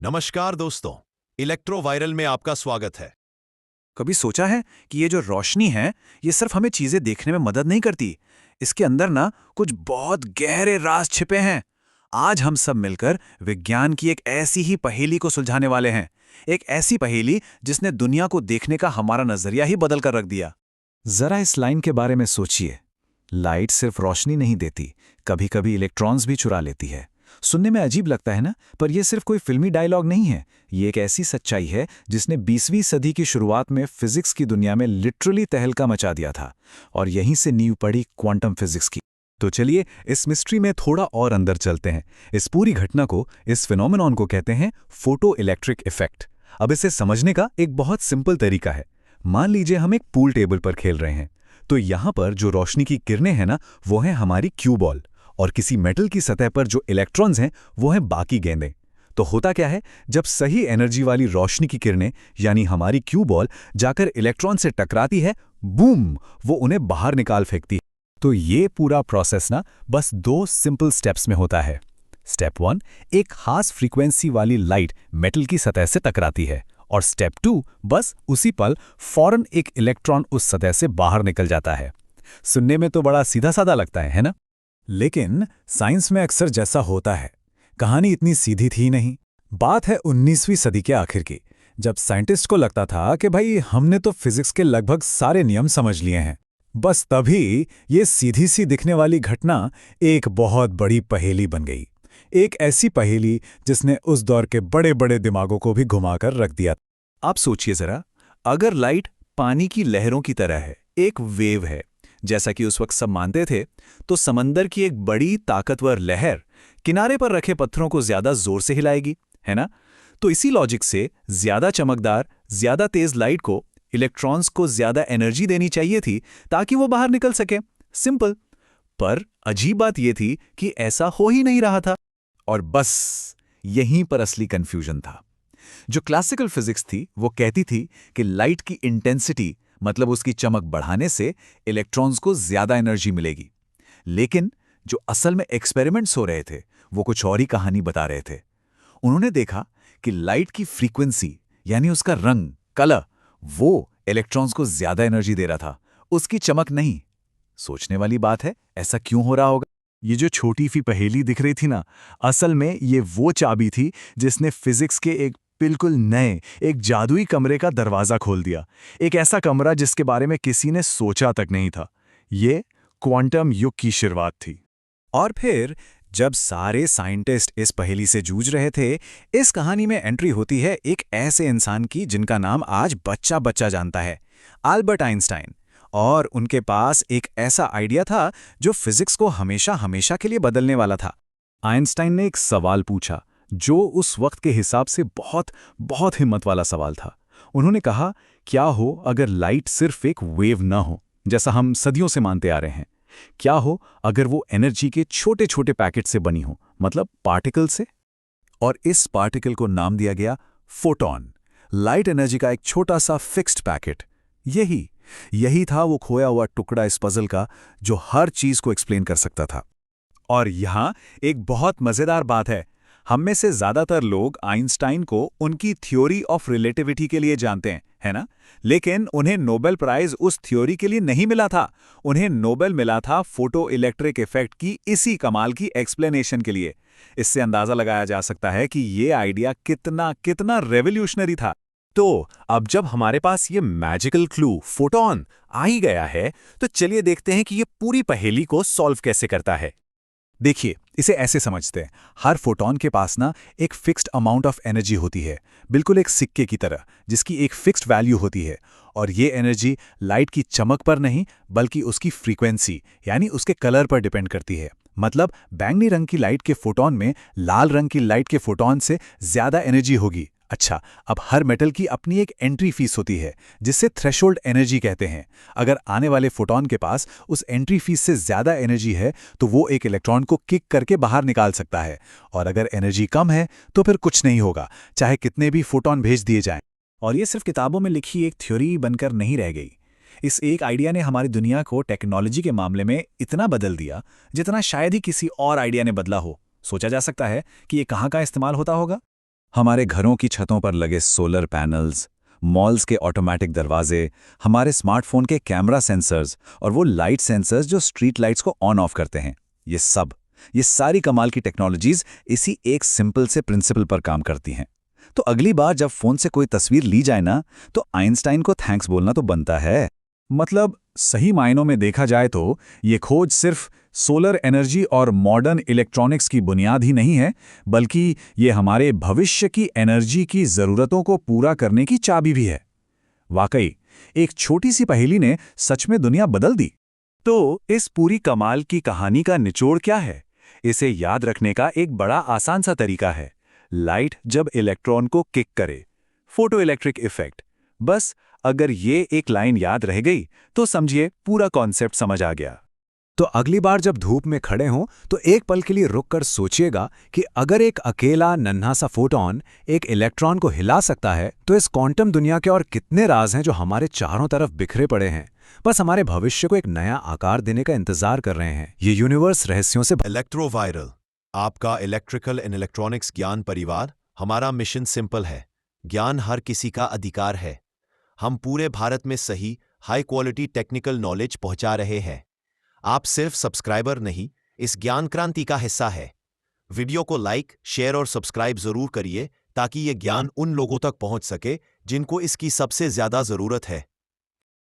नमस्कार दोस्तों, electro viral में आपका स्वागत है। कभी सोचा है कि ये जो रोशनी है, ये सिर्फ हमें चीजें देखने में मदद नहीं करती। इसके अंदर ना कुछ बहुत गहरे राज छिपे हैं। आज हम सब मिलकर विज्ञान की एक ऐसी ही पहेली को सुलझाने वाले हैं। एक ऐसी पहेली जिसने दुनिया को देखने का हमारा नजरिया ही बदल कर रख दिया। जरा इस लाइन के बारे में सोचिए। लाइट सिर्फ रोशनी नहीं देती, कभी कभी इलेक्ट्रॉन्स भी चुरा लेती है। सुनने में अजीब लगता है ना, पर यह सिर्फ कोई फिल्मी डायलॉग नहीं है। ये एक ऐसी सच्चाई है जिसने 20वीं सदी की शुरुआत में फिजिक्स की दुनिया में लिटरली तहलका मचा दिया था, और यहीं से नींव पड़ी क्वांटम फिजिक्स की। तो चलिए इस मिस्ट्री में थोड़ा और अंदर चलते हैं। इस पूरी घटना को, इस फिनोमेनॉन को कहते हैं फोटो इलेक्ट्रिक इफेक्ट। अब इसे समझने का एक बहुत सिंपल तरीका है। मान लीजिए हम एक पूल टेबल पर खेल रहे हैं, तो यहां पर जो रोशनी की किरणें हैं ना, वो है हमारी क्यू बॉल, और किसी मेटल की सतह पर जो इलेक्ट्रॉन्स हैं वो हैं बाकी गेंदें। तो होता क्या है, जब सही एनर्जी वाली रोशनी की किरणें यानी हमारी क्यू बॉल जाकर इलेक्ट्रॉन से टकराती है, बूम, वो उन्हें बाहर निकाल फेंकती है। तो ये पूरा प्रोसेस ना बस 2 सिंपल स्टेप्स में होता है। स्टेप 1, एक खास फ्रीक्वेंसी वाली लाइट मेटल की सतह से टकराती है, और स्टेप 2, बस उसी पल फौरन एक इलेक्ट्रॉन उस सतह से बाहर निकल जाता है। सुनने में तो बड़ा सीधा साधा लगता है ना? लेकिन साइंस में अक्सर जैसा होता है, कहानी इतनी सीधी थी नहीं। बात है 19वीं सदी के आखिर की, जब साइंटिस्ट को लगता था कि भाई हमने तो फिजिक्स के लगभग सारे नियम समझ लिए हैं। बस तभी ये सीधी सी दिखने वाली घटना एक बहुत बड़ी पहेली बन गई। एक ऐसी पहेली जिसने उस दौर के बड़े बड़े दिमागों को भी घुमाकर रख दिया। आप सोचिए जरा, अगर लाइट पानी की लहरों की तरह है, एक वेव है, जैसा कि उस वक्त सब मानते थे, तो समंदर की एक बड़ी ताकतवर लहर किनारे पर रखे पत्थरों को ज्यादा जोर से हिलाएगी, है ना? तो इसी लॉजिक से ज्यादा चमकदार, ज्यादा तेज लाइट को इलेक्ट्रॉन्स को ज्यादा एनर्जी देनी चाहिए थी ताकि वो बाहर निकल सके। सिंपल। पर अजीब बात यह थी कि ऐसा हो ही नहीं रहा था। और बस यहीं पर असली कंफ्यूजन था। जो क्लासिकल फिजिक्स थी वो कहती थी कि लाइट की इंटेंसिटी, मतलब उसकी चमक बढ़ाने से इलेक्ट्रॉन्स को ज्यादा एनर्जी मिलेगी। लेकिन जो असल में एक्सपेरिमेंट्स हो रहे थे वो कुछ और ही कहानी बता रहे थे। उन्होंने देखा कि लाइट की फ्रीक्वेंसी यानी उसका रंग, कलर, वो इलेक्ट्रॉन्स को ज्यादा एनर्जी दे रहा था, उसकी चमक नहीं। सोचने वाली बात है, ऐसा क्यों हो रहा होगा? ये जो छोटी सी पहेली दिख रही थी ना, असल में ये वो चाबी थी जिसने फिजिक्स के एक बिल्कुल नए, एक जादुई कमरे का दरवाजा खोल दिया। एक ऐसा कमरा जिसके बारे में किसी ने सोचा तक नहीं था। ये क्वांटम युग की शुरुआत थी। और फिर जब सारे साइंटिस्ट इस पहेली से जूझ रहे थे, इस कहानी में एंट्री होती है एक ऐसे इंसान की जिनका नाम आज बच्चा बच्चा जानता है, अल्बर्ट आइंस्टाइन। और उनके पास एक ऐसा आइडिया था जो फिजिक्स को हमेशा हमेशा के लिए बदलने वाला था। आइंस्टाइन ने एक सवाल पूछा जो उस वक्त के हिसाब से बहुत बहुत हिम्मत वाला सवाल था। उन्होंने कहा, क्या हो अगर लाइट सिर्फ एक वेव न हो, जैसा हम सदियों से मानते आ रहे हैं? क्या हो अगर वो एनर्जी के छोटे छोटे पैकेट से बनी हो, मतलब पार्टिकल से? और इस पार्टिकल को नाम दिया गया फोटॉन, लाइट एनर्जी का एक छोटा सा फिक्स्ड पैकेट। यही था वो खोया हुआ टुकड़ा इस पजल का जो हर चीज को एक्सप्लेन कर सकता था। और यहां एक बहुत मजेदार बात है, हम में से ज्यादातर लोग आइंस्टाइन को उनकी थ्योरी ऑफ रिलेटिविटी के लिए जानते हैं, है ना? लेकिन उन्हें नोबेल प्राइज उस थ्योरी के लिए नहीं मिला था। उन्हें नोबेल मिला था फोटो इलेक्ट्रिक इफेक्ट की इसी कमाल की एक्सप्लेनेशन के लिए। इससे अंदाजा लगाया जा सकता है कि ये आइडिया कितना कितना रेवोल्यूशनरी था। तो अब जब हमारे पास ये मैजिकल क्लू फोटॉन आ ही गया है, तो चलिए देखते हैं कि ये पूरी पहेली को सॉल्व कैसे करता है। देखिए, इसे ऐसे समझते हैं, हर फोटॉन के पास ना एक फिक्स्ड अमाउंट ऑफ एनर्जी होती है, बिल्कुल एक सिक्के की तरह, जिसकी एक फिक्स्ड वैल्यू होती है। और ये एनर्जी लाइट की चमक पर नहीं, बल्कि उसकी फ्रीक्वेंसी यानी उसके कलर पर डिपेंड करती है। मतलब बैंगनी रंग की लाइट के फोटॉन में लाल रंग की लाइट के फोटॉन से ज्यादा एनर्जी होगी। अच्छा, अब हर मेटल की अपनी एक एंट्री फीस होती है जिसे थ्रेशोल्ड एनर्जी कहते हैं। अगर आने वाले फोटॉन के पास उस एंट्री फीस से ज्यादा एनर्जी है तो वो एक इलेक्ट्रॉन को किक करके बाहर निकाल सकता है, और अगर एनर्जी कम है तो फिर कुछ नहीं होगा, चाहे कितने भी फोटॉन भेज दिए जाएं। और ये सिर्फ किताबों में लिखी एक थ्योरी बनकर नहीं रह गई। इस एक आइडिया ने हमारी दुनिया को टेक्नोलॉजी के मामले में इतना बदल दिया जितना शायद ही किसी और आइडिया ने बदला हो। सोचा जा सकता है कि ये कहाँ इस्तेमाल होता होगा। हमारे घरों की छतों पर लगे सोलर पैनल्स, मॉल्स के ऑटोमेटिक दरवाजे, हमारे स्मार्टफोन के कैमरा सेंसर्स और वो लाइट सेंसर्स जो स्ट्रीट लाइट्स को ऑन ऑफ करते हैं, ये सारी कमाल की टेक्नोलॉजीज इसी एक सिंपल से प्रिंसिपल पर काम करती हैं। तो अगली बार जब फोन से कोई तस्वीर ली जाए ना, तो आइंस्टाइन को थैंक्स बोलना तो बनता है। मतलब सही मायनों में देखा जाए तो ये खोज सिर्फ सोलर एनर्जी और मॉडर्न इलेक्ट्रॉनिक्स की बुनियाद ही नहीं है, बल्कि ये हमारे भविष्य की एनर्जी की ज़रूरतों को पूरा करने की चाबी भी है। वाकई, एक छोटी सी पहेली ने सच में दुनिया बदल दी। तो इस पूरी कमाल की कहानी का निचोड़ क्या है? इसे याद रखने का एक बड़ा आसान सा तरीका है। लाइट जब इलेक्ट्रॉन को किक करे, फोटो इलेक्ट्रिक इफेक्ट। बस अगर ये एक लाइन याद रह गई तो समझिए पूरा कॉन्सेप्ट समझ आ गया। तो अगली बार जब धूप में खड़े हों तो एक पल के लिए रुककर सोचिएगा कि अगर एक अकेला नन्हा सा फोटॉन एक इलेक्ट्रॉन को हिला सकता है, तो इस क्वांटम दुनिया के और कितने राज हैं जो हमारे चारों तरफ बिखरे पड़े हैं, बस हमारे भविष्य को एक नया आकार देने का इंतजार कर रहे हैं। ये यूनिवर्स रहस्यों से इलेक्ट्रोवायरल, आपका इलेक्ट्रिकल एंड इलेक्ट्रॉनिक्स ज्ञान परिवार। हमारा मिशन सिंपल है, ज्ञान हर किसी का अधिकार है। हम पूरे भारत में सही हाई क्वालिटी टेक्निकल नॉलेज पहुंचा रहे हैं। आप सिर्फ सब्सक्राइबर नहीं, इस ज्ञान क्रांति का हिस्सा है। वीडियो को लाइक, शेयर और सब्सक्राइब जरूर करिए ताकि ये ज्ञान उन लोगों तक पहुंच सके जिनको इसकी सबसे ज्यादा जरूरत है।